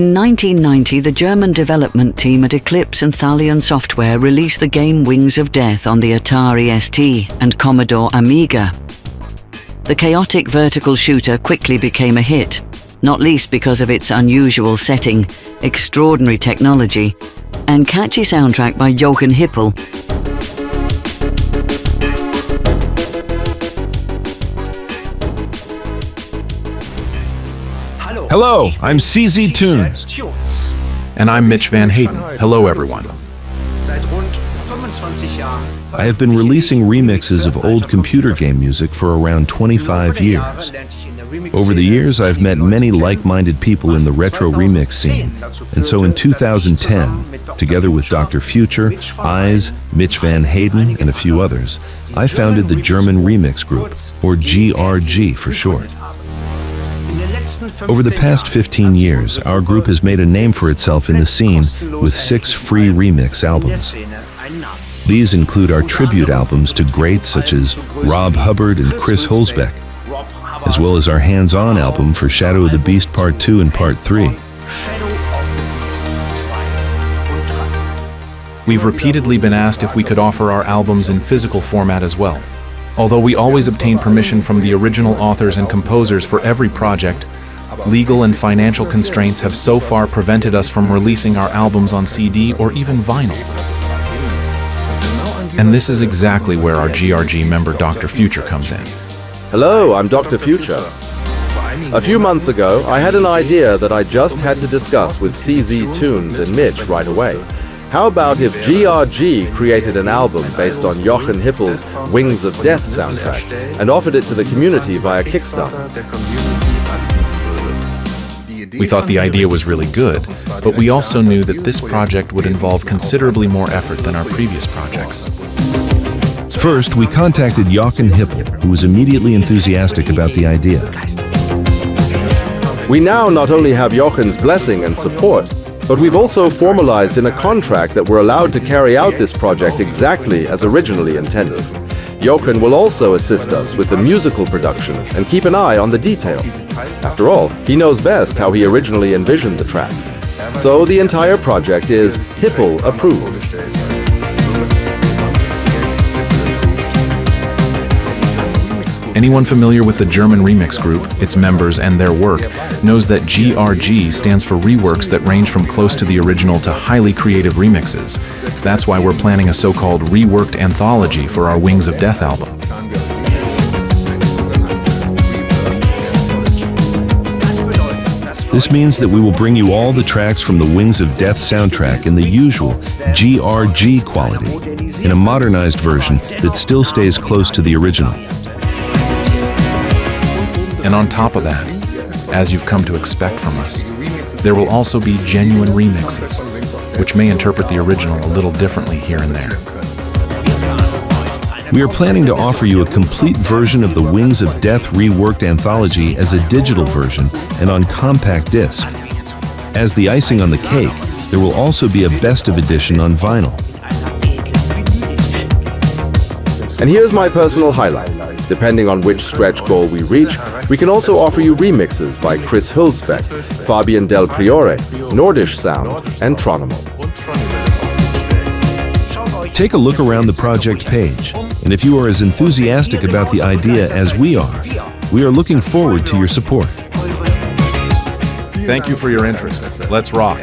In 1990, the German development team at Eclipse and Thalion Software released the game Wings of Death on the Atari ST and Commodore Amiga. The chaotic vertical shooter quickly became a hit, not least because of its unusual setting, extraordinary technology, and catchy soundtrack by Jochen Hippel. Hello, I'm CZ Tunes. And I'm Mitch Van Hayden. Hello, everyone. I have been releasing remixes of old computer game music for around 25 years. Over the years, I've met many like-minded people in the retro remix scene, and so in 2010, together with Dr. Future, Eyes, Mitch Van Hayden, and a few others, I founded the German Remix Group, or GRG for short. Over the past 15 years, our group has made a name for itself in the scene with 6 free remix albums. These include our tribute albums to greats such as Rob Hubbard and Chris Hulsbeck, as well as our hands-on album for Shadow of the Beast Part 2 and Part 3. We've repeatedly been asked if we could offer our albums in physical format as well. Although we always obtain permission from the original authors and composers for every project, legal and financial constraints have so far prevented us from releasing our albums on CD or even vinyl. And this is exactly where our GRG member Dr. Future comes in. Hello, I'm Dr. Future. A few months ago, I had an idea that I just had to discuss with CZ Tunes and Mitch right away. How about if GRG created an album based on Jochen Hippel's Wings of Death soundtrack and offered it to the community via Kickstarter? We thought the idea was really good, but we also knew that this project would involve considerably more effort than our previous projects. First, we contacted Jochen Hippel, who was immediately enthusiastic about the idea. We now not only have Jochen's blessing and support, but we've also formalized in a contract that we're allowed to carry out this project exactly as originally intended. Jochen will also assist us with the musical production and keep an eye on the details. After all, he knows best how he originally envisioned the tracks. So the entire project is Hippel approved. Anyone familiar with the German Remix Group, its members, and their work knows that GRG stands for reworks that range from close to the original to highly creative remixes. That's why we're planning a so-called Reworked Anthology for our Wings of Death album. This means that we will bring you all the tracks from the Wings of Death soundtrack in the usual GRG quality, in a modernized version that still stays close to the original. And on top of that, as you've come to expect from us, there will also be genuine remixes, which may interpret the original a little differently here and there. We are planning to offer you a complete version of the Wings of Death Reworked Anthology as a digital version and on compact disc. As the icing on the cake, there will also be a best of edition on vinyl. And here's my personal highlight. Depending on which stretch goal we reach, we can also offer you remixes by Chris Hulsbeck, Fabian Del Priore, Nordish Sound, and Tronimo. Take a look around the project page, and if you are as enthusiastic about the idea as we are looking forward to your support. Thank you for your interest. Let's rock.